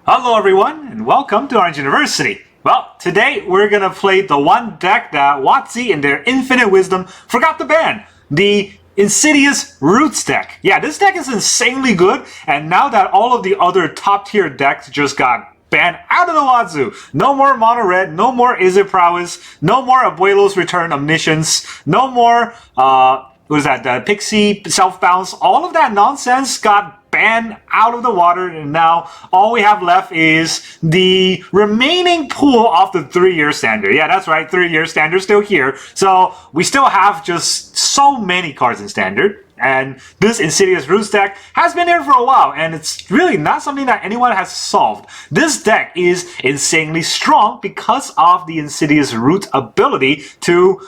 Hello everyone, and welcome to Orange University. Well, today we're gonna play the one deck that WotC in their infinite wisdom forgot to ban. The Insidious Roots deck. Yeah, this deck is insanely good, and now that all of the other top tier decks just got banned out of the wazoo. No more Mono Red, no more Is It Prowess, no more Abuelo's Return Omniscience, no more, what is that, the Pixie Self-Bounce. All of that nonsense got banned out of the water, and now all we have left is the remaining pool of the 3-year standard. Yeah, that's right, 3-year standard still here. So we still have just so many cards in standard. And this Insidious Roots deck has been here for a while, and it's really not something that anyone has solved. This deck is insanely strong because of the Insidious Roots ability to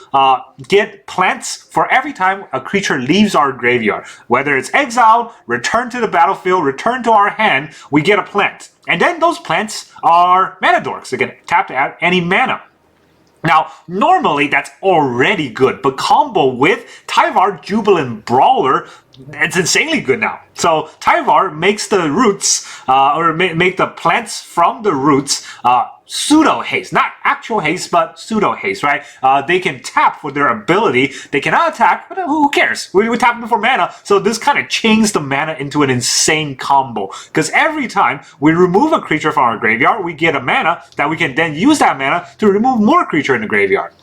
get plants for every time a creature leaves our graveyard. Whether it's exiled, return to the battlefield, return to our hand, we get a plant. And then those plants are mana dorks. They can tap to add any mana. Now, normally that's already good, but combo with Tyar Jubilant Brawler, it's insanely good now. So Tyar makes the roots, make the plants from the roots pseudo haste, not actual haste, but pseudo haste, right? They can tap for their ability. They cannot attack, but who cares? We tap them for mana, so this kind of changes the mana into an insane combo. Because every time we remove a creature from our graveyard, we get a mana that we can then use that mana to remove more creature in the graveyard.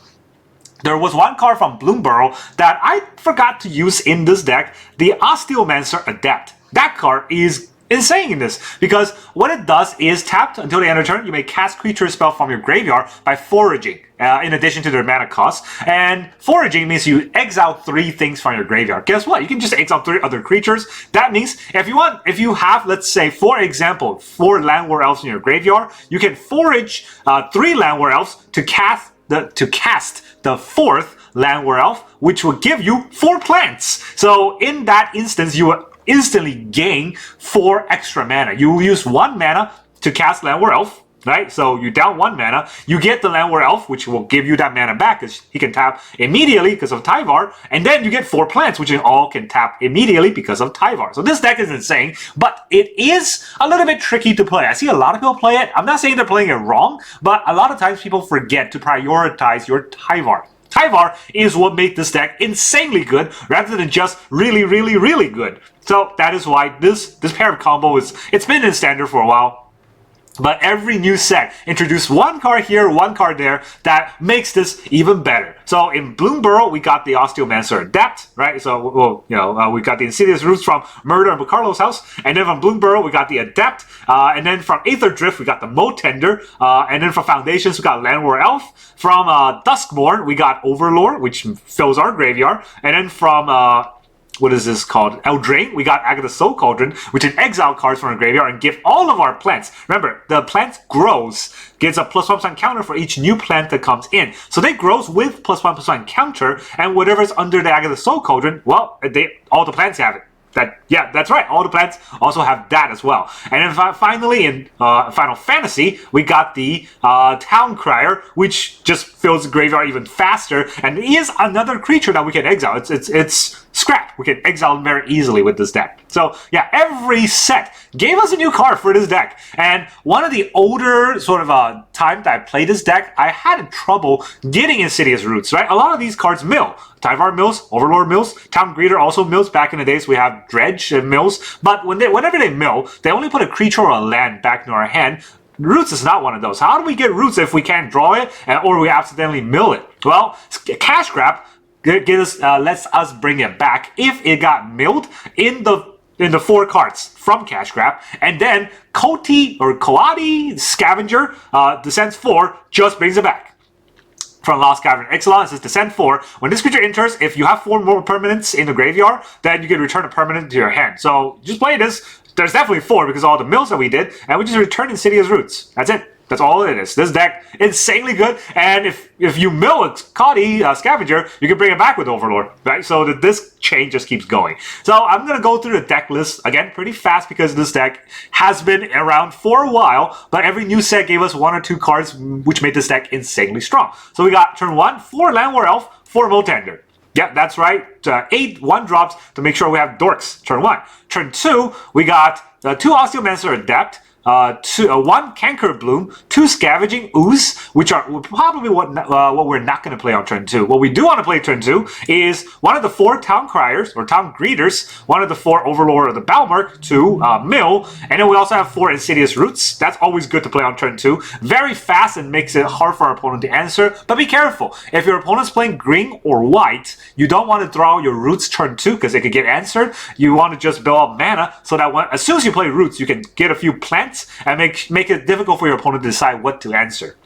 There was one card from Blooming Marsh that I forgot to use in this deck, the Osteomancer Adept. That card is insane in this, because what it does is tapped until the end of turn, you may cast creature spell from your graveyard by foraging, in addition to their mana cost. And foraging means you exile 3 things from your graveyard. Guess what? You can just exile 3 other creatures. That means if you have, let's say, for example, 4 Llanowar Elves in your graveyard, you can forage 3 Llanowar Elves to cast the 4th Llanowar Elf, which will give you 4 plants. So in that instance, you will instantly gain 4 extra mana. You will use 1 mana to cast Llanowar Elf, right? So you down 1 mana, you get the Llanowar Elf, which will give you that mana back because he can tap immediately because of Tyar, and then you get 4 plants, which you all can tap immediately because of Tyar. So this deck is insane, but it is a little bit tricky to play. I see a lot of people play it. I'm not saying they're playing it wrong, but a lot of times people forget to prioritize your Tyar. Tyar is what made this deck insanely good rather than just really, really, really good. So that is why this pair of combo it's been in standard for a while. But every new set introduced 1 card here, 1 card there that makes this even better. So in Blooming Marsh, we got the Osteomancer Adept, right? So we got the Insidious Roots from Murder and Carlos' house, and then from Blooming Marsh we got the Adept, and then from Aether Drift we got the Molt Tender, and then from Foundations we got Llanowar Elf. From Duskmourn we got Overlord, which fills our graveyard, and then from what is this called? Eldraine, we got Agatha's Soul Cauldron, which can exile cards from our graveyard and give all of our plants. Remember, the plant grows, gets a +1/+1 counter for each new plant that comes in. So they grows with +1/+1 counter, and whatever's under the Agatha's Soul Cauldron, well, all the plants have it. Yeah, that's right. All the plants also have that as well. And then finally, in Final Fantasy, we got the Town Crier, which just fills the graveyard even faster, and is another creature that we can exile. It's scrap. We can exile very easily with this deck. So yeah, every set gave us a new card for this deck. And one of the older sort of time that I played this deck, I had trouble getting Insidious Roots, right? A lot of these cards mill. Tyar mills, Overlord mills, Town Greeter also mills. Back in the days, we have Dredge and mills. But whenever they mill, they only put a creature or a land back into our hand. Roots is not one of those. How do we get Roots if we can't draw it or we accidentally mill it? Well, Cash Grab lets us bring it back if it got milled in the 4 cards from Cash Grab, and then Coati Scavenger Descends 4 just brings it back. From Lost Cavern Exile, it says Descend 4. When this creature enters, if you have 4 more permanents in the graveyard, then you can return a permanent to your hand. So just play this. There's definitely 4 because of all the mills that we did, and we just returned Insidious Roots. That's it. That's all it is. This deck, insanely good, and if you mill a Coati Scavenger, you can bring it back with Overlord, right? So this chain just keeps going. So I'm going to go through the deck list, again, pretty fast because this deck has been around for a while, but every new set gave us 1 or 2 cards, which made this deck insanely strong. So we got turn 1, 4 Llanowar Elf, 4 Molt Tender. Yeah, that's right. 8 1-drops to make sure we have dorks. Turn 1. Turn 2, we got 2 Osteomancer Adept, one Cankerbloom, 2 Scavenging Ooze, which are probably what we're not going to play on turn 2. What we do want to play turn 2 is one of the 4 Town Criers, or Town Greeters, one of the 4 Overlord of the Balemurk to mill, and then we also have 4 Insidious Roots. That's always good to play on turn 2. Very fast and makes it hard for our opponent to answer, but be careful. If your opponent's playing green or white, you don't want to draw your Roots turn 2 because they could get answered. You want to just build up mana so that as soon as you play Roots, you can get a few plants and make it difficult for your opponent to decide what to answer.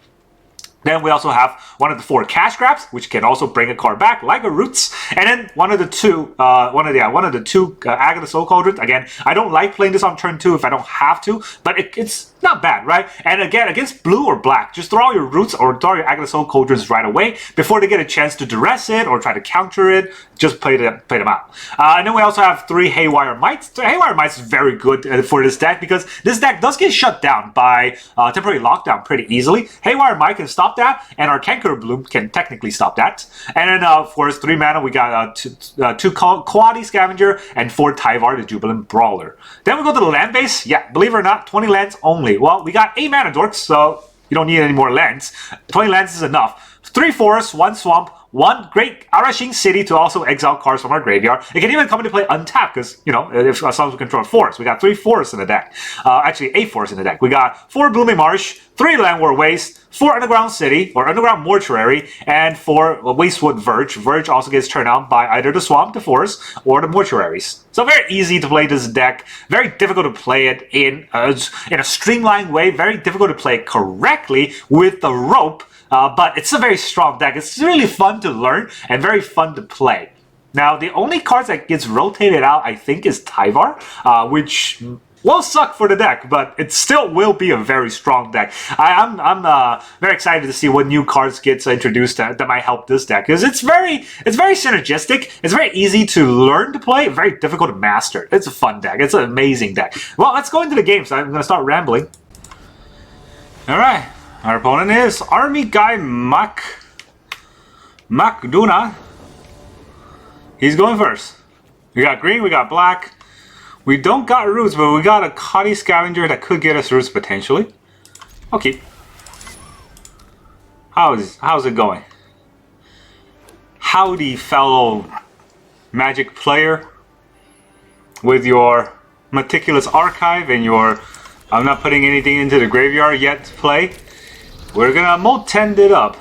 Then we also have one of the 4 cash grabs, which can also bring a card back, like a Roots, and then one of the two Agatha Soul Cauldrons. Again, I don't like playing this on turn 2 if I don't have to, but it's not bad, right? And again, against blue or black, just throw your Roots or throw your Agatha Soul Cauldrons right away before they get a chance to duress it or try to counter it. Just play them out. And then we also have 3 Haywire Mites. So Haywire Mites is very good for this deck because this deck does get shut down by temporary lockdown pretty easily. Haywire Mite can stop that, and our Cankerbloom can technically stop that. And then, of course, 3 mana, we got 2 Coati Scavenger and 4 Tyar, the Jubilant Brawler. Then we go to the land base. Yeah, believe it or not, 20 lands only. Well, we got 8 mana dorks, so you don't need any more lands. 20 lands is enough. 3 forests, 1 swamp, 1 great Arashin city to also exile cards from our graveyard. It can even come into play untapped because, you know, if as long as we control forests. We got 3 forests in the deck. Actually, 8 forests in the deck. We got 4 Blooming Marsh, 3 Llanowar Wastes, 4 Underground City, or Underground Mortuary, and 4 Wastewood Verge. Verge also gets turned on by either the Swamp, the Forest, or the Mortuaries. So very easy to play this deck. Very difficult to play it in a streamlined way. Very difficult to play it correctly with the rope. But it's a very strong deck. It's really fun to learn and very fun to play. Now, the only cards that gets rotated out, I think, is Tyar, which will suck for the deck, but it still will be a very strong deck. I'm very excited to see what new cards gets introduced that might help this deck, because it's very synergistic. It's very easy to learn to play, very difficult to master. It's a fun deck. It's an amazing deck. Well, let's go into the game. So I'm going to start rambling. All right. Our opponent is Army Guy Macduna. He's going first. We got green, we got black. We don't got Roots, but we got a Coati Scavenger that could get us Roots potentially. Okay. How's it going? Howdy, fellow Magic player, with your meticulous archive and your I'm not putting anything into the graveyard yet to play. We're gonna Molt Tender it up.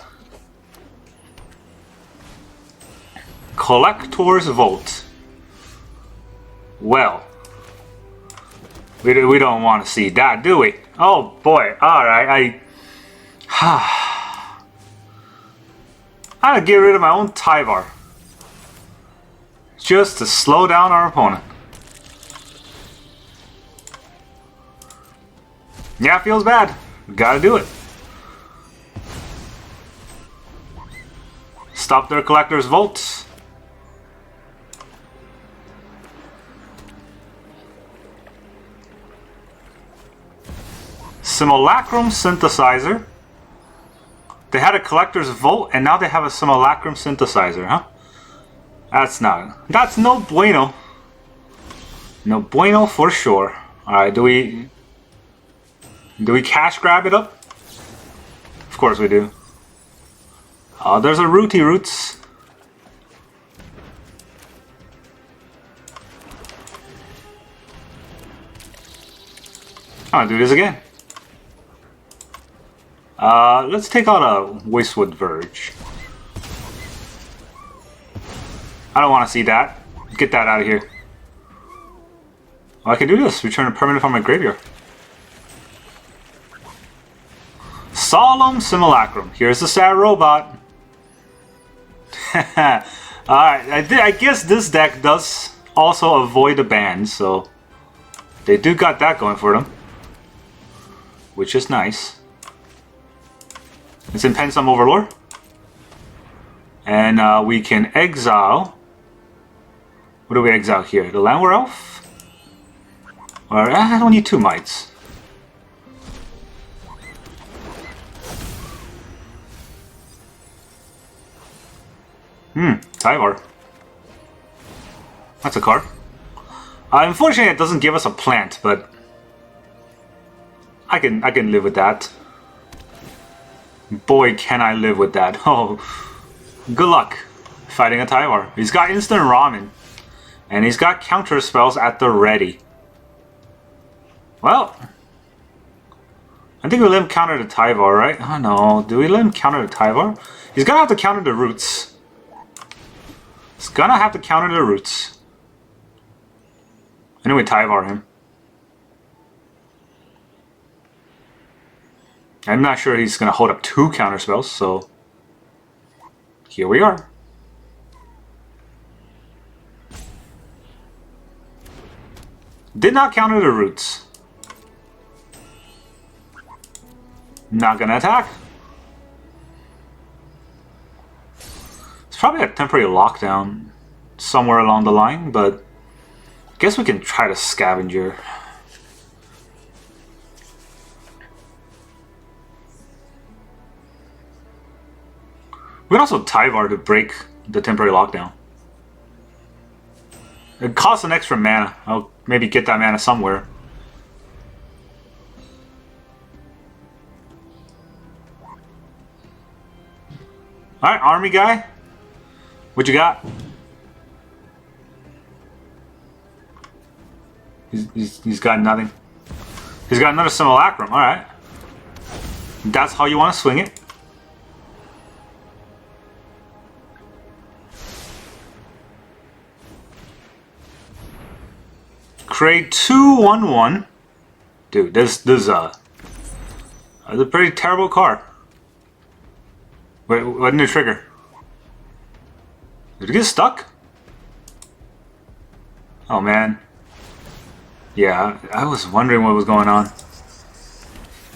Collector's Vote. Well, we don't want to see that, do we? Oh boy! All right, I'm gonna get rid of my own Tyar just to slow down our opponent. Yeah, feels bad. Gotta do it. Stop their Collector's Vote. Simulacrum Synthesizer. They had a Collector's Vote and now they have a Simulacrum Synthesizer, huh? That's no bueno. No bueno for sure. Alright, do we cash grab it up? Of course we do. There's a Roots. I'm gonna do this again. Let's take out a Wastewood Verge. I don't want to see that. Get that out of here. Oh, I can do this. Return a permanent from my graveyard. Solemn Simulacrum. Here's the sad robot. Alright, I guess this deck does also avoid the ban, so they do got that going for them, which is nice. It's in some Overlord, and we can exile. What do we exile here? The Llanowar Elf? Or I don't need 2 mites. Tyar. That's a card. Unfortunately, it doesn't give us a plant, but I can live with that. Boy, can I live with that. Oh, good luck fighting a Tyar. He's got instant ramen. And he's got counter spells at the ready. Well, I think we let him counter the Tyvar, right? Oh no, do we let him counter the Tyvar? He's gonna have to counter the Roots. He's gonna have to counter the Roots. Anyway, Tyvar him. I'm not sure he's gonna hold up 2 counter spells, so here we are. Did not counter the Roots. Not gonna attack. It's probably a temporary lockdown somewhere along the line, but I guess we can try to Scavenger. We can also Tyvar to break the temporary lockdown. It costs an extra mana. I'll maybe get that mana somewhere. Alright, army guy. What you got? He's got nothing. He's got another Simulacrum. Alright. That's how you want to swing it. Create 2/1/1. Dude, this is a pretty terrible card. Wait, what didn't it trigger? Did it get stuck? Oh man. Yeah, I was wondering what was going on.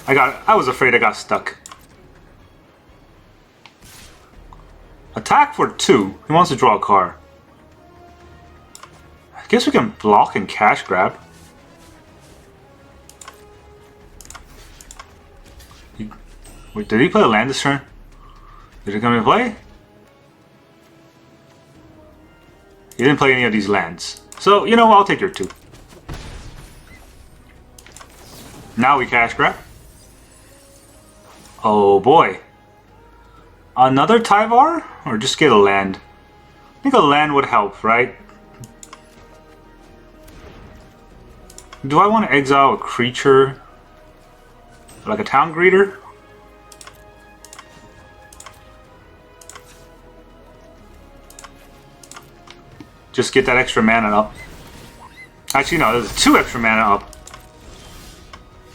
I was afraid I got stuck. Attack for 2. He wants to draw a card. I guess we can block and cash grab. Wait, did he play a land this turn? Did he come in play? He didn't play any of these lands. So, you know, I'll take your 2. Now we cash grab. Oh boy. Another Tyvar? Or just get a land? I think a land would help, right? Do I want to exile a creature? Like a town greeter? Just get that extra mana up. Actually, no, there's 2 extra mana up.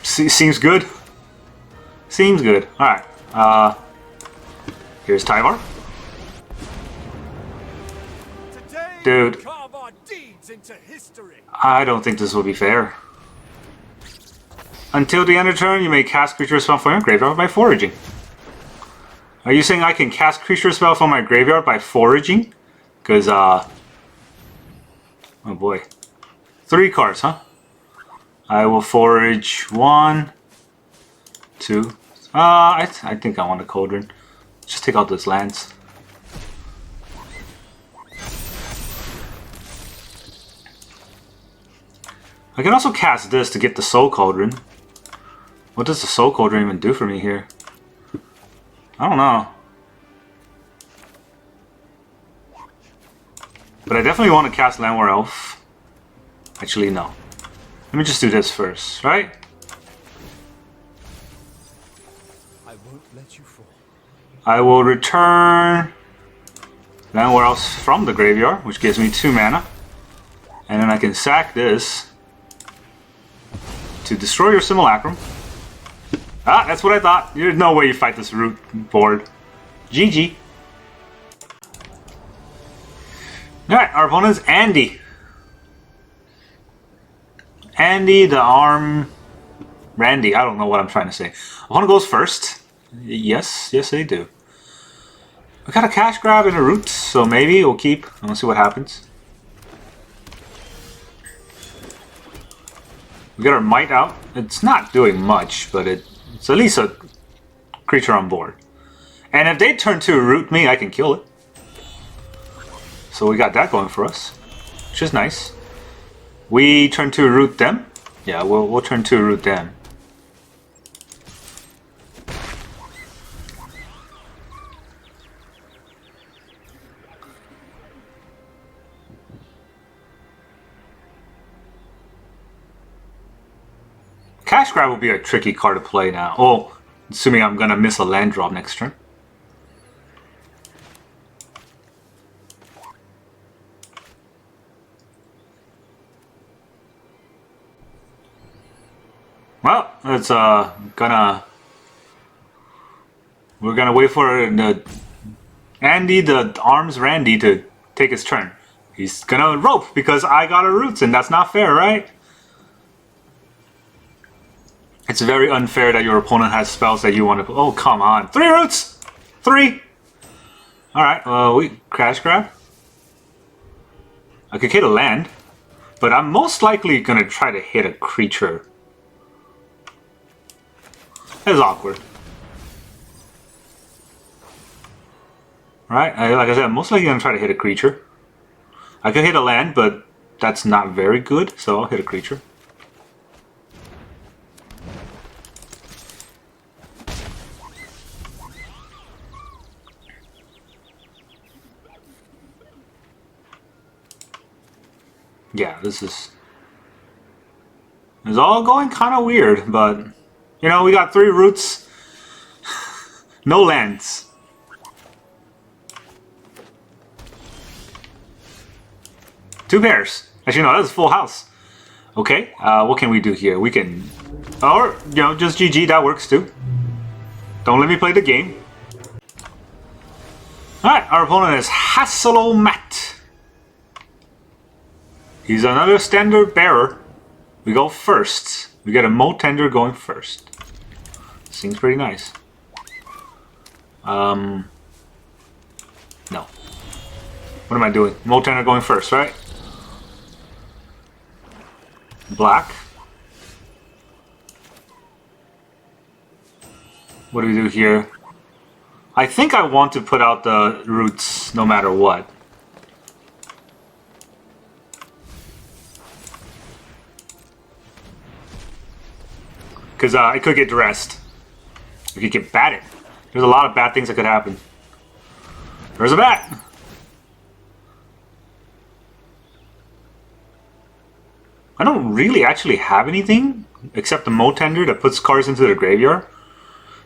Seems good. Seems good. Alright. Here's Tyvar. Dude. I don't think this will be fair. Until the end of turn, you may cast creature spell from your graveyard by foraging. Are you saying I can cast creature spell from my graveyard by foraging? Because, oh boy. 3 cards, huh? I will forage 1, 2. I think I want a Cauldron. Just take out those lands. I can also cast this to get the Soul Cauldron. What does the Soul Cauldron even do for me here? I don't know. But I definitely want to cast Llanowar Elf. Actually, no. Let me just do this first, right? I won't let you fall. I will return Llanowar Elves from the graveyard, which gives me 2 mana. And then I can sack this to destroy your Simulacrum. Ah, that's what I thought. There's no way you fight this root board. GG. Alright, our opponent is Andy. Andy the Arm... Randy, I don't know what I'm trying to say. Opponent goes first. Yes, yes they do. We got a cash grab and a root, so maybe we'll keep. And we'll see what happens. We got our Mite out. It's not doing much, but it's at least a creature on board. And if they turn to root me, I can kill it. So we got that going for us, which is nice. We turn to root them. Yeah, we'll turn to root them. Cash Grab will be a tricky card to play now. Oh, assuming I'm gonna miss a land drop next turn. Well, it's we're gonna wait for the arms Randy to take his turn. He's gonna rope because I got a roots, and that's not fair, right? It's very unfair that your opponent has spells that you want to. Oh, come on! 3 roots, 3. All right, we crash grab. I could hit a land, but I'm most likely gonna try to hit a creature. It's awkward. Right, like I said, I'm most likely gonna try to hit a creature. I could hit a land, but that's not very good, so I'll hit a creature. Yeah, this is it's all going kind of weird, but you know, we got 3 roots, no lands. Two pairs. Actually, no, that's a full house. Okay, what can we do here? We can, or you know, just GG. That works too. Don't let me play the game. All right, our opponent is Hasselmat. He's another standard bearer. We go first. We get a Molt Tender going first. Seems pretty nice. No. What am I doing? Molt Tender going first, right? Black. What do we do here? I think I want to put out the roots no matter what. Because I could get dressed. I could get batted. There's a lot of bad things that could happen. There's a bat! I don't really actually have anything except the Molt Tender that puts cards into the graveyard.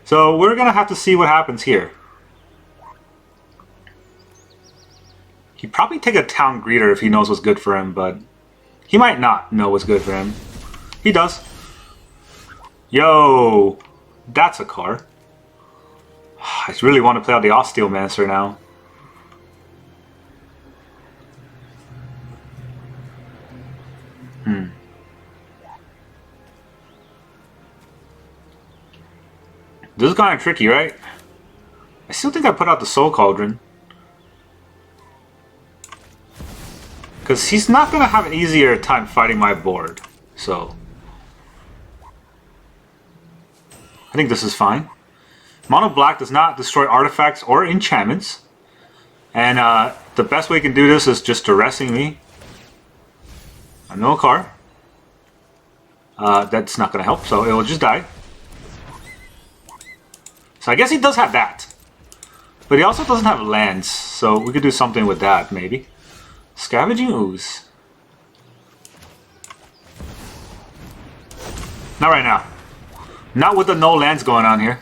So we're gonna have to see what happens here. He'd probably take a Town Greeter if he knows what's good for him, but he might not know what's good for him. He does. Yo, that's a card. I really want to play out the Osteomancer now. This is kind of tricky, right? I still think I put out the Soul Cauldron. Because he's not going to have an easier time fighting my board. So I think this is fine. Mono Black does not destroy artifacts or enchantments. And the best way you can do this is just duressing me. I know a card. That's not going to help, so it will just die. So I guess he does have that. But he also doesn't have lands, so we could do something with that, maybe. Scavenging Ooze. Not right now. Not with the no lands going on here.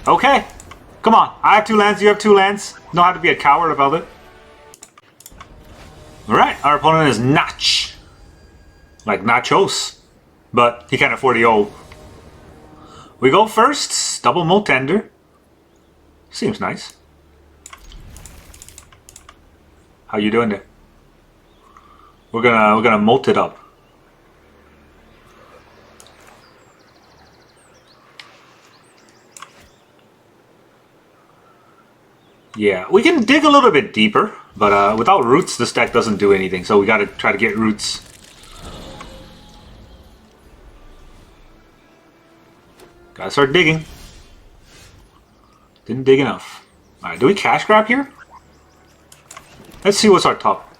Okay. Come on. I have 2 lands, you have 2 lands. Don't have to be a coward about it. Alright, our opponent is Nach. Like nachos. But he can't afford the O. We go first. Double Molt Tender. Seems nice. How you doing there? We're gonna molt it up. Yeah, we can dig a little bit deeper, but without roots, this deck doesn't do anything. So we gotta try to get roots. Gotta start digging. Didn't dig enough. Alright, do we cash grab here? Let's see what's our top.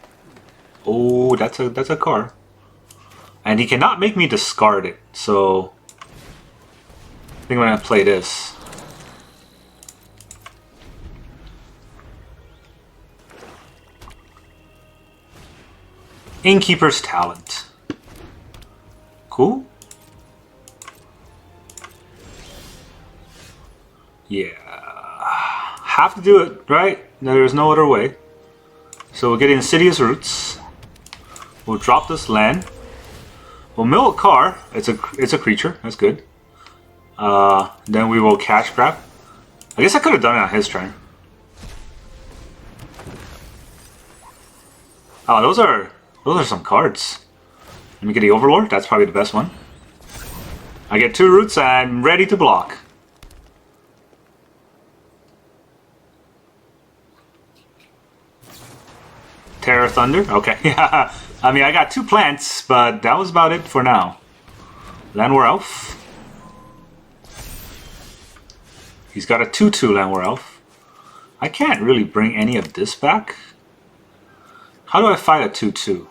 Oh, that's a card. And he cannot make me discard it, so I think I'm gonna play this. Inkeeper's Talent. Cool. Yeah. Have to do it, right? There's no other way. So we'll get Insidious Roots. We'll drop this land. We'll mill a car. It's a creature. That's good. Then we will cash grab. I guess I could have done it on his turn. Oh, those are some cards. Let me get the Overlord. That's probably the best one. I get 2 roots and I'm ready to block. Terra Thunder. Okay. Yeah. I mean, I got 2 plants, but that was about it for now. Llanowar Elf. He's got a 2/2 Llanowar Elf. I can't really bring any of this back. How do I fight a 2/2?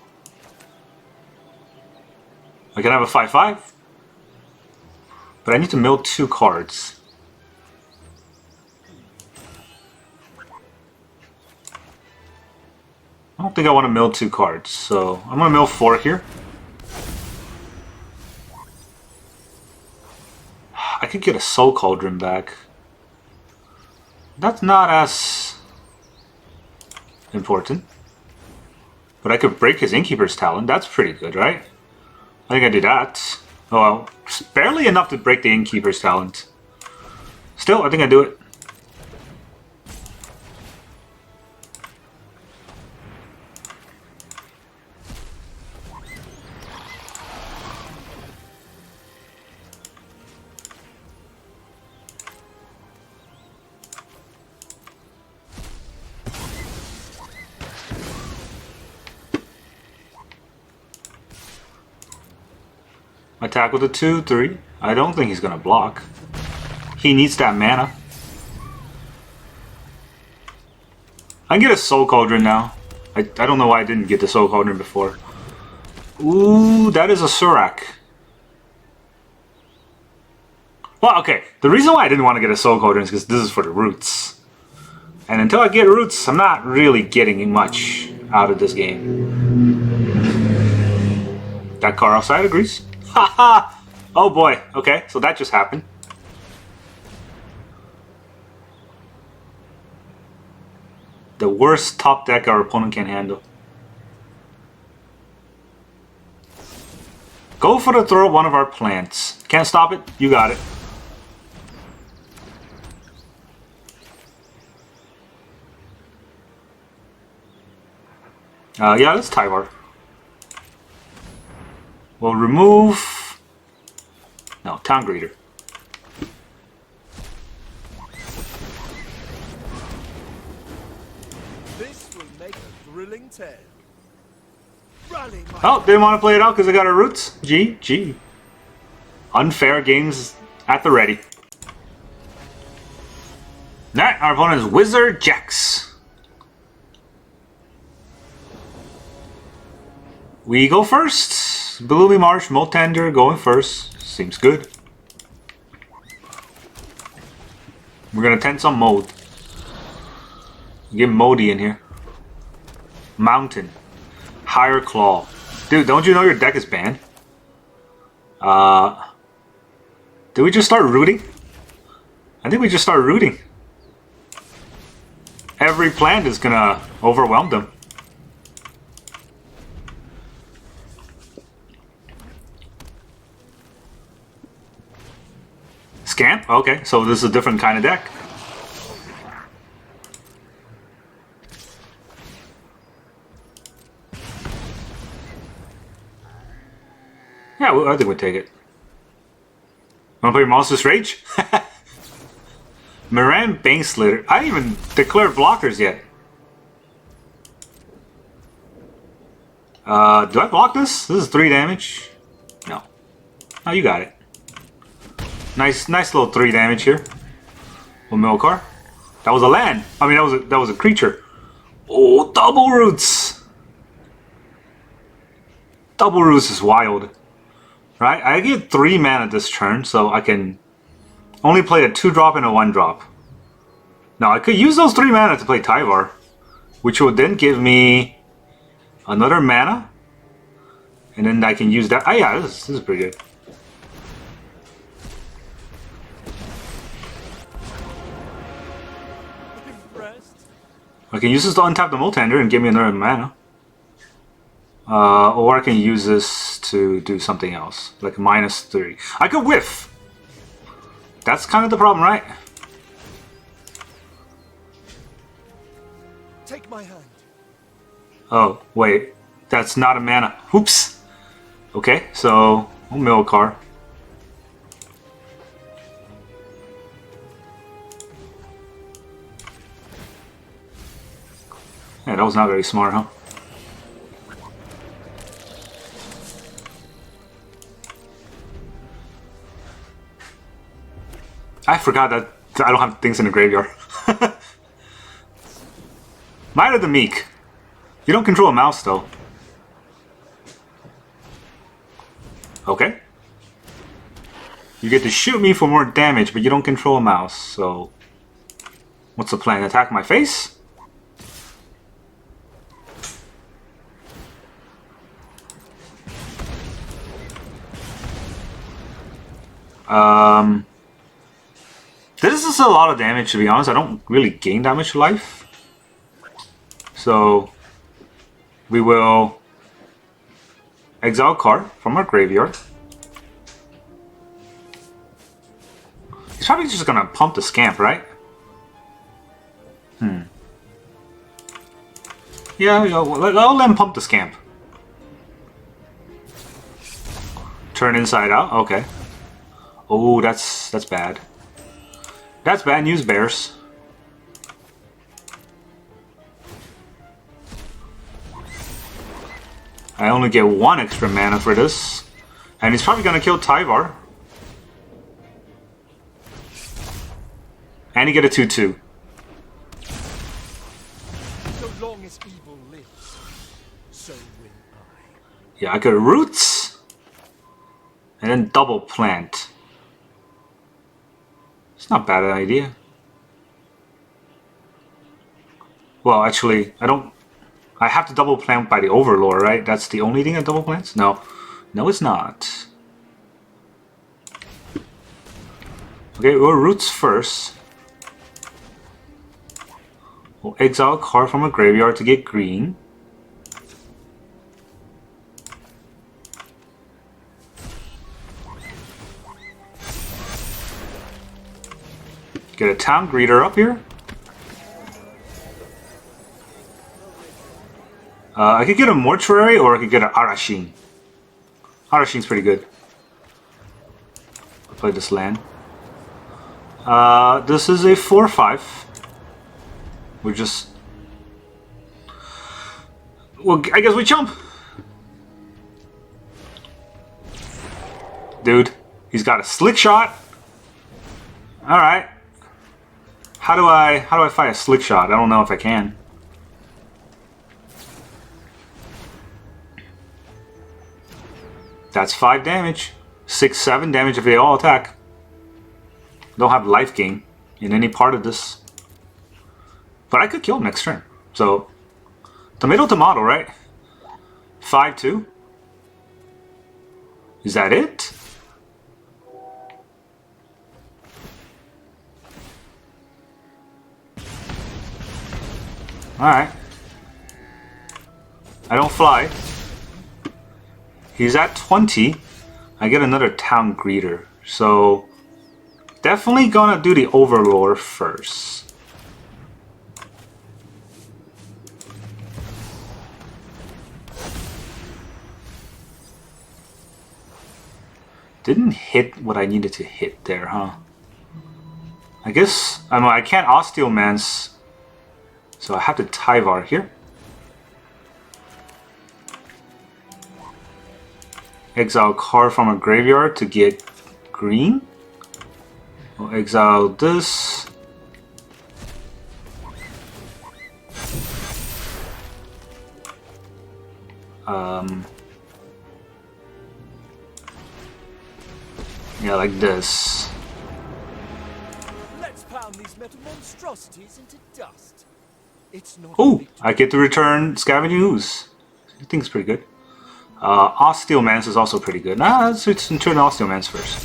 I can have a 5/5. But I need to mill 2 cards. I don't think I want to mill 2 cards, so I'm going to mill 4 here. I could get a Soul Cauldron back. That's not as important. But I could break his Inkeeper's Talent. That's pretty good, right? I think I do that. Oh well, it's barely enough to break the Inkeeper's Talent. Still, I think I do it. Attack with a 2/3. I don't think he's gonna block. He needs that mana. I can get a Soul Cauldron now. I don't know why I didn't get the Soul Cauldron before. Ooh, that is a Surak. Well, okay. The reason why I didn't want to get a Soul Cauldron is because this is for the roots. And until I get roots, I'm not really getting much out of this game. That car outside agrees. Haha! Oh boy. Okay, so that just happened. The worst top deck our opponent can handle. Go for the throw of one of our plants. Can't stop it? You got it. Yeah, let's Tyar. We'll remove... No, Town Greeter. This will make a thrilling tale. Rally, my Oh, didn't want to play it out because I got our roots. GG. Unfair games at the ready. Alright, our opponent is Wizard Jax. We go first. Blooming Marsh, Molt Tender going first. Seems good. We're gonna tend some mold. Get moldy in here. Mountain. Higher Claw. Dude, don't you know your deck is banned? Do we just start rooting? I think we just start rooting. Every plant is gonna overwhelm them. Scamp? Okay, so this is a different kind of deck. Yeah, I think we'll take it. Wanna play Monstrous Rage? Moran Bankslitter. I didn't even declare blockers yet. Do I block this? This is 3 damage. No. Oh, you got it. Nice little 3 damage here. One Milkar. That was a land. I mean, that was a creature. Oh, double roots. Double roots is wild, right? I get 3 mana this turn, so I can only play a 2-drop and a 1-drop. Now I could use those 3 mana to play Tyar, which would then give me another mana And then I can use that. Oh yeah, this is pretty good. Impressed? I can use this to untap the Molt Tender and give me another mana. Or I can use this to do something else, like -3. I could whiff! That's kind of the problem, right? Take my hand. Oh, wait. That's not a mana. Oops! Okay, so we'll mill a card. Yeah, that was not very smart, huh? I forgot that I don't have things in the graveyard. Mite of the Meek. You don't control a mouse, though. Okay. You get to shoot me for more damage, but you don't control a mouse, so... What's the plan? Attack my face? This is a lot of damage, to be honest. I don't really gain that much life. So, we will exile a card from our graveyard. He's probably just gonna pump the Scamp, right? Yeah, I'll let him pump the Scamp. Turn inside out, okay. Oh, that's bad. That's bad news, bears. I only get 1 extra mana for this. And he's probably gonna kill Tyar. And he get a 2/2. So long as evil lives, so will I. Yeah, I could Roots. And then double plant. It's not a bad idea. Well, actually, I have to double plant by the Overlord, right? That's the only thing that double plants? No. No, it's not. Okay, we'll Roots first. We'll exile a card from a graveyard to get green. Get a Town Greeter up here. I could get a Mortuary or I could get an Arashin. Arashin's pretty good. I'll play this land. This is a 4/5. We're just... Well, I guess we jump. Dude, he's got a Slick Shot. Alright. How do I fight a Slick Shot? I don't know if I can. That's 5 damage. 6, 7 damage if they all attack. Don't have life gain in any part of this. But I could kill him next turn. So, tomato, tomato, right? 5/2. Is that it? Alright. I don't fly. He's at 20. I get another Town Greeter. So, definitely gonna do the Overlord first. Didn't hit what I needed to hit there, huh? I guess, I can't Osteomancer. So I have to Tyar here. Exile card from a graveyard to get green. We'll exile this. Yeah, like this. Let's pound these metal monstrosities into dust. It's not. Oh, I get to return Scavenging Ooze. I think it's pretty good. Osteomancer is also pretty good. Nah, let's turn Osteomancer first.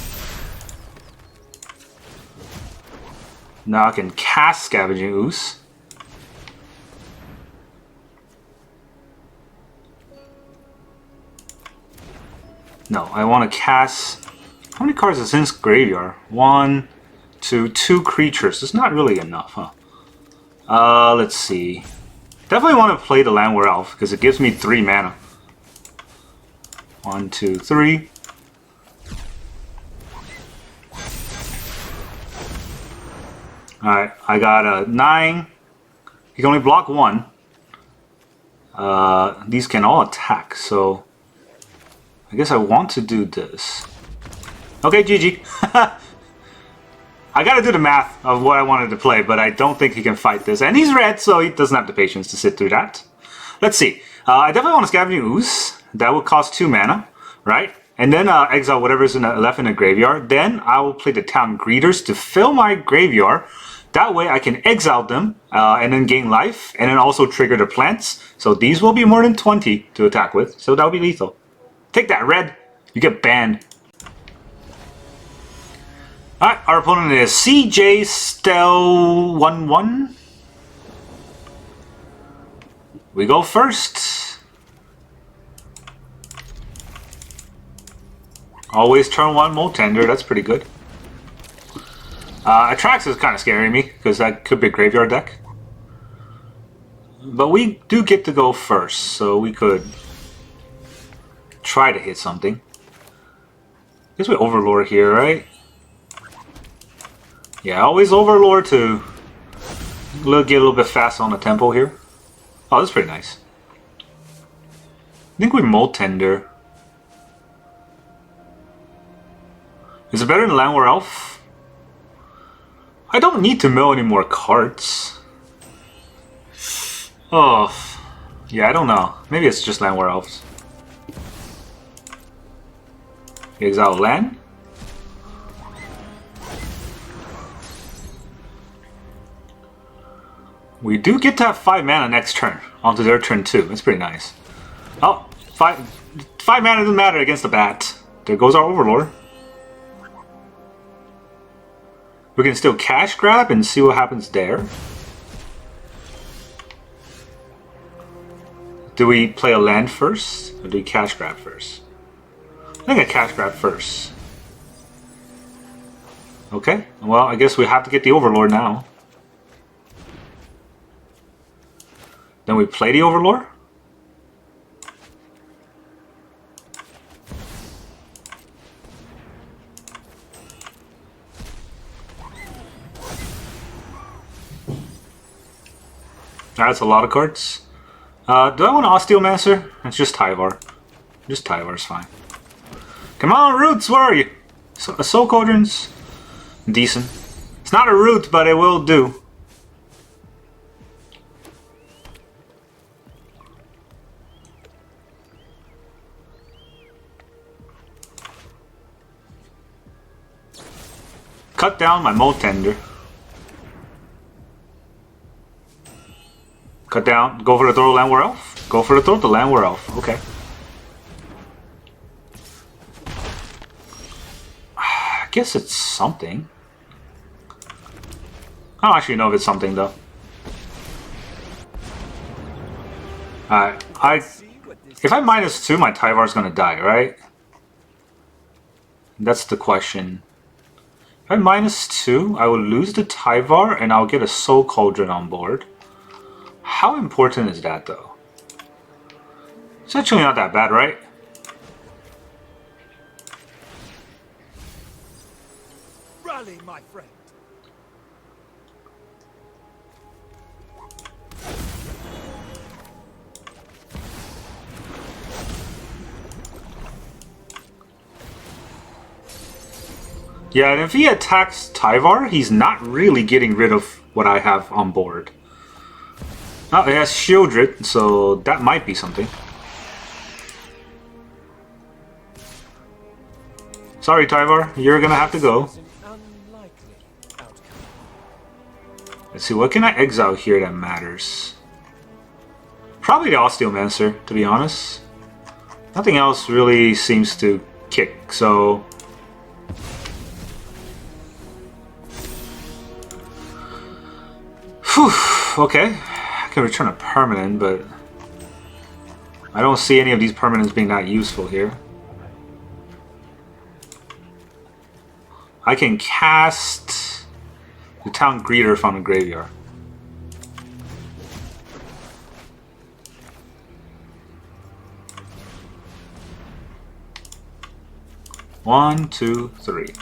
Now I can cast Scavenging Ooze. No, I want to cast... How many cards is in this graveyard? 1, 2 creatures. It's not really enough, huh? Let's see. Definitely want to play the Llanowar Elf because it gives me 3 mana. 1, 2, 3. Alright, I got a 9. You can only block 1. These can all attack, so I guess I want to do this. Okay, GG. I gotta do the math of what I wanted to play, but I don't think he can fight this. And he's red, so he doesn't have the patience to sit through that. Let's see. I definitely want to Scavenging Ooze. That would cost 2 mana, right? And then exile whatever's left in the graveyard. Then I will play the Town Greeters to fill my graveyard. That way I can exile them and then gain life. And then also trigger the plants. So these will be more than 20 to attack with. So that'll be lethal. Take that, red. You get banned. Alright, our opponent is CJ Stel11. We go first. Always turn 1 Molt Tender, that's pretty good. Attrax is kind of scaring me, because that could be a graveyard deck. But we do get to go first, so we could try to hit something. I guess we Overlord here, right? Yeah, always Overlord to get a little bit faster on the tempo here. Oh, that's pretty nice. I think we Molt Tender. Is it better than Llanowar Elf? I don't need to mill any more cards. Oh, yeah, I don't know. Maybe it's just Llanowar Elves. Exile land. We do get to have 5 mana next turn onto their turn 2. That's pretty nice. Oh, 5 mana doesn't matter against the bat. There goes our Overlord. We can still cash grab and see what happens there. Do we play a land first, or do we cash grab first? I think I cash grab first. Okay, well, I guess we have to get the Overlord now. Then we play the Overlord. That's a lot of cards. Do I want an Osteomancer? It's just Tyar. Just Tyar is fine. Come on, Roots, where are you? Soul Cauldron's decent. It's not a root, but it will do. Cut down my Molt Tender. Cut down. Go for the throw, Llanowar Elf. Go for the throw, the Llanowar Elf. Okay. I guess it's something. I don't actually know if it's something though. Alright, if I -2, my Tyvar's gonna die, right? That's the question. If I -2, I will lose the Tyvar and I'll get a Soul Cauldron on board. How important is that though? It's actually not that bad, right? Rally, my friend. Yeah, and if he attacks Tyvar, he's not really getting rid of what I have on board. Oh, it has Shieldred, so that might be something. Sorry, Tyvar, you're gonna have to go. Let's see, what can I exile here that matters? Probably the Osteomancer, to be honest. Nothing else really seems to kick, so... Whew, okay. I can return a permanent, but... I don't see any of these permanents being that useful here. I can cast the Town Greeter from the graveyard. One, two, three.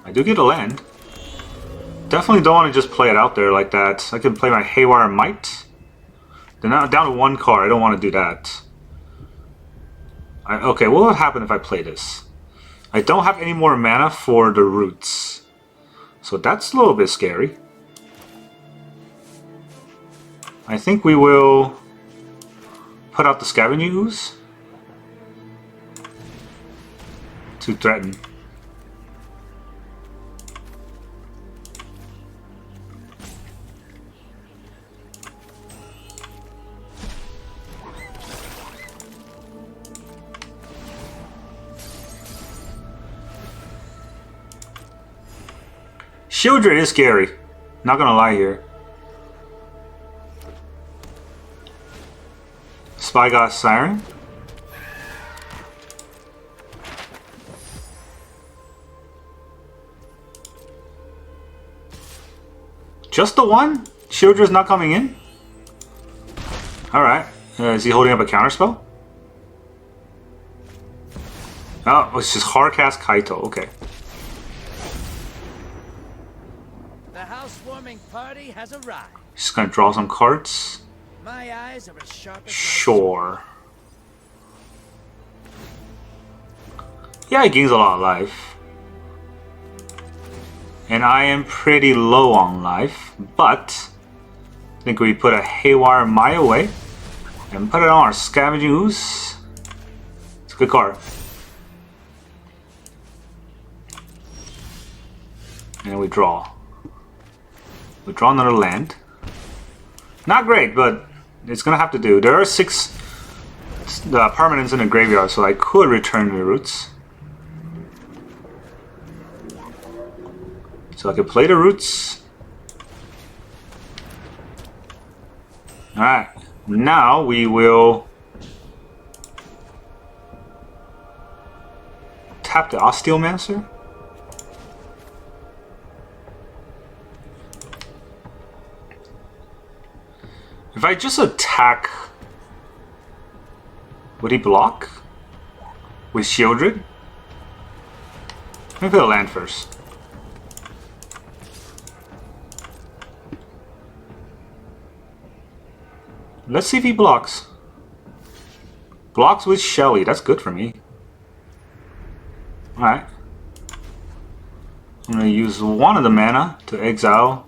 I do get a land. Definitely don't want to just play it out there like that. I can play my Haywire Mite. Then now down to one card. I don't want to do that. Okay, what would happen if I play this? I don't have any more mana for the roots. So that's a little bit scary. I think we will put out the Scavenger Ooze to threaten. Shieldred is scary, not gonna lie here. Spyglass Siren. Just the one? Shieldred's not coming in? Alright. Is he holding up a counterspell? Oh, it's just Hardcast Kaito, okay. The housewarming party has arrived. Just gonna draw some cards. My eyes are as sharp as Sure. Yeah, he gains a lot of life. And I am pretty low on life, but I think we put a Haywire Mite away and put it on our Scavenging Ooze. It's a good card. And we draw. We draw another land. Not great, but it's gonna have to do. There are 6 permanents in the graveyard, so I could return the roots. So I could play the roots. Alright, now we will tap the Osteomancer. If I just attack, would he block with Shieldred? Let me put a land first. Let's see if he blocks. Blocks with Shelly, that's good for me. Alright. I'm going to use one of the mana to exile.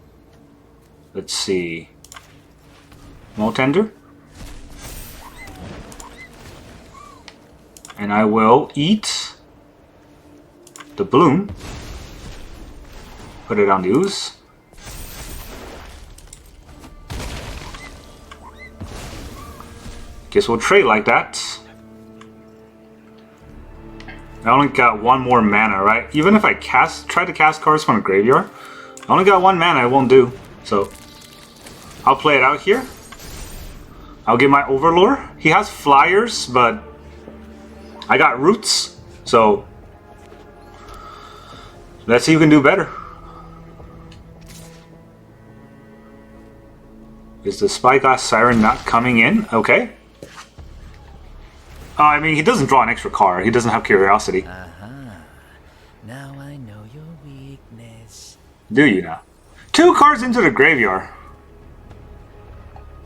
Let's see. Molt Tender. And I will eat the bloom. Put it on the ooze. Guess we'll trade like that. I only got one more mana, right? Even if I try to cast cards from a graveyard, I only got one mana, it won't do. So I'll play it out here. I'll get my Overlord. He has flyers, but I got roots, so let's see who can do better. Is the Spyglass Siren not coming in? Okay. I mean, he doesn't draw an extra card. He doesn't have Curiosity. now I know your weakness. Do you now? 2 cards into the graveyard.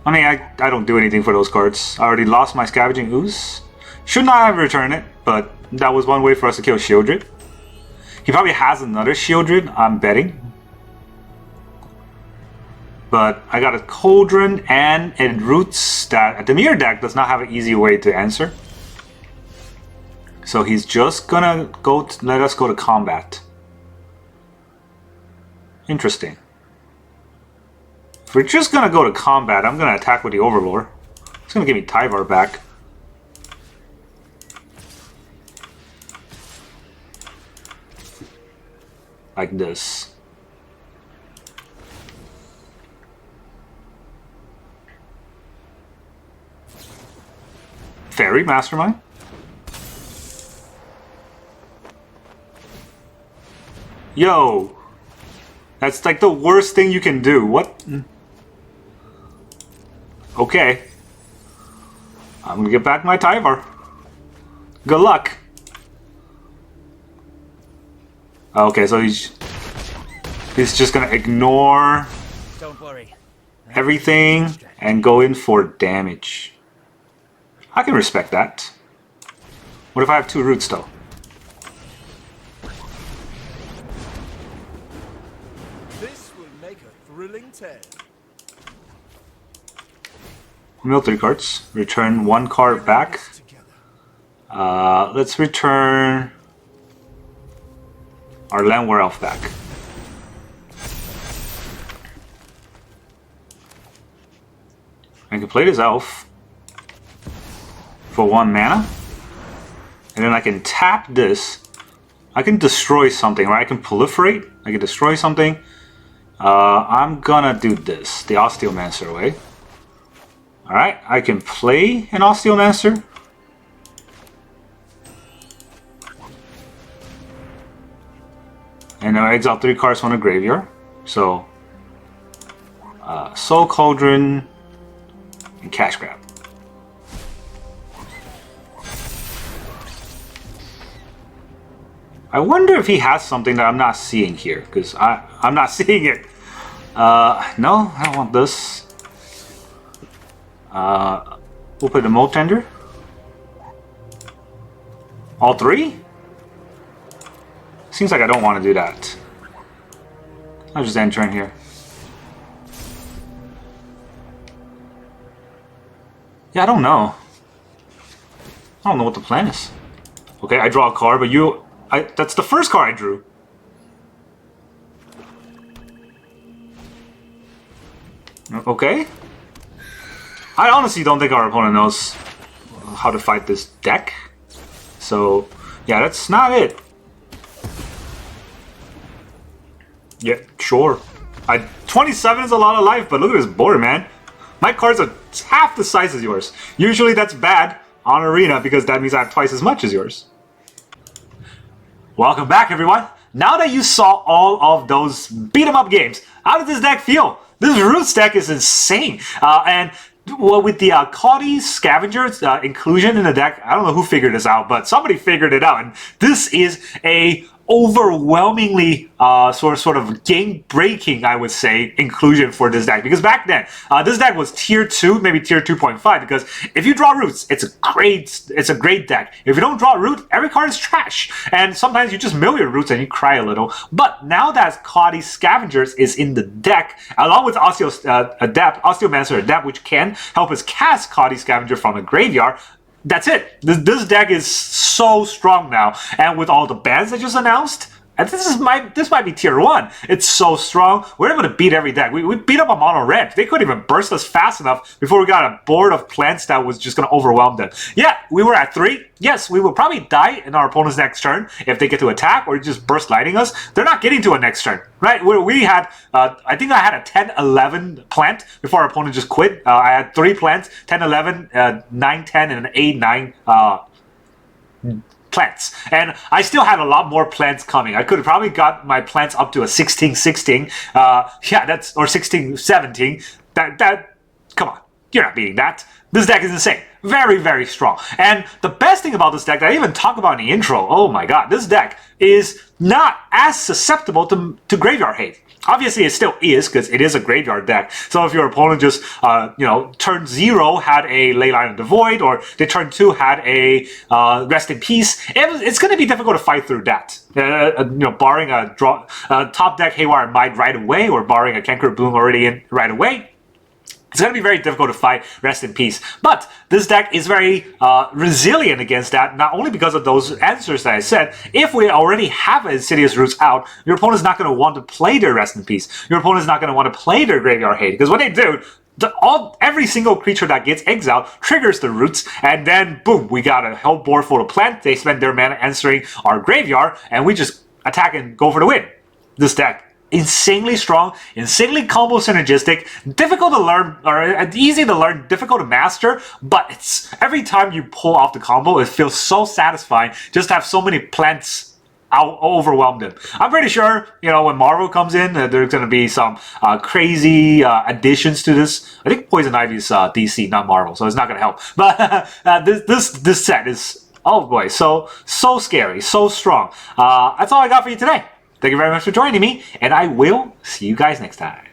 I mean, I don't do anything for those cards. I already lost my Scavenging Ooze. Should not have returned it, but that was one way for us to kill Shieldred. He probably has another Shieldred, I'm betting. But I got a Cauldron and a Roots that the mirror deck does not have an easy way to answer. So he's just gonna let us go to combat. Interesting. If we're just gonna go to combat, I'm gonna attack with the Overlord. It's gonna give me Tyar back. Like this. Fairy Mastermind. Yo! That's like the worst thing you can do. What? Okay. I'm gonna get back my Tyar. Good luck. Okay, so he's just gonna ignore Don't worry. everything and go in for damage. I can respect that. What if I have 2 roots though? This will make a thrilling tale. Mill 3 cards. Return 1 card back. Let's return our Llanowar Elf back. I can play this elf for 1 mana, and then I can tap this. I can destroy something, right? I can proliferate. I can destroy something. I'm gonna do this, the Osteomancer way. Alright, I can play an Osteomancer. And I exile 3 cards from the graveyard. So, Soul Cauldron and Cash Grab. I wonder if he has something that I'm not seeing here, because I'm not seeing it. No, I don't want this. We'll put the Molt Tender. All 3? Seems like I don't want to do that. I'll just end turn here. Yeah, I don't know. I don't know what the plan is. Okay, I draw a card, but that's the first card I drew. Okay. I honestly don't think our opponent knows how to fight this deck. So, yeah, that's not it. Yeah, sure. 27 is a lot of life, but look at this board, man. My cards are half the size as yours. Usually that's bad on Arena because that means I have twice as much as yours. Welcome back, everyone. Now that you saw all of those beat-em-up games, how does this deck feel? This Roots deck is insane. And well, with the Coati Scavenger inclusion in the deck, I don't know who figured this out, but somebody figured it out. And this is a overwhelmingly sort of game-breaking, I would say, inclusion for this deck. Because back then, this deck was tier 2, maybe tier 2.5. Because if you draw roots, it's a great deck. If you don't draw root, every card is trash. And sometimes you just mill your roots and you cry a little. But now that Coati Scavengers is in the deck, along with Osteomancer Adept, which can help us cast Coati Scavenger from the graveyard, that's it. This deck is so strong now, and with all the bans that just announced, and this might be tier 1. It's so strong. We're able to beat every deck. We beat up a mono red. They couldn't even burst us fast enough before we got a board of plants that was just going to overwhelm them. Yeah, we were at 3. Yes, we will probably die in our opponent's next turn if they get to attack or just burst lighting us. They're not getting to a next turn, right? We had, I think I had a 10-11 plant before our opponent just quit. I had 3 plants, 10-11, 9-10, and an 8-9 plants, and I still had a lot more plants coming. I could have probably got my plants up to a 16-16, yeah, that's, or 16-17. That, come on, you're not beating that. This deck is insane. Very, very strong. And the best thing about this deck that I even talk about in the intro, oh my god, this deck is not as susceptible to graveyard hate. Obviously, it still is, because it is a graveyard deck. So if your opponent just, turn 0 had a Leyline of the Void, or they turn 2 had a Rest in Peace, it's going to be difficult to fight through that. Barring a top deck Haywire Mite right away, or barring a Cankerbloom already in right away, it's going to be very difficult to fight Rest in Peace. But this deck is very resilient against that, not only because of those answers that I said. If we already have Insidious Roots out, your opponent's not going to want to play their Rest in Peace. Your opponent's not going to want to play their Graveyard Hate. Because what they do, every single creature that gets exiled triggers the Roots, and then boom, we got a whole board full of plants. They spend their mana answering our graveyard, and we just attack and go for the win. This deck, insanely strong, insanely combo synergistic, difficult to learn, or easy to learn, difficult to master, but it's every time you pull off the combo, it feels so satisfying just to have so many plants overwhelm them. I'm pretty sure, when Marvel comes in, there's going to be some crazy additions to this. I think Poison Ivy is DC, not Marvel, so it's not going to help. But this set is, oh boy, so scary, so strong. That's all I got for you today. Thank you very much for joining me, and I will see you guys next time.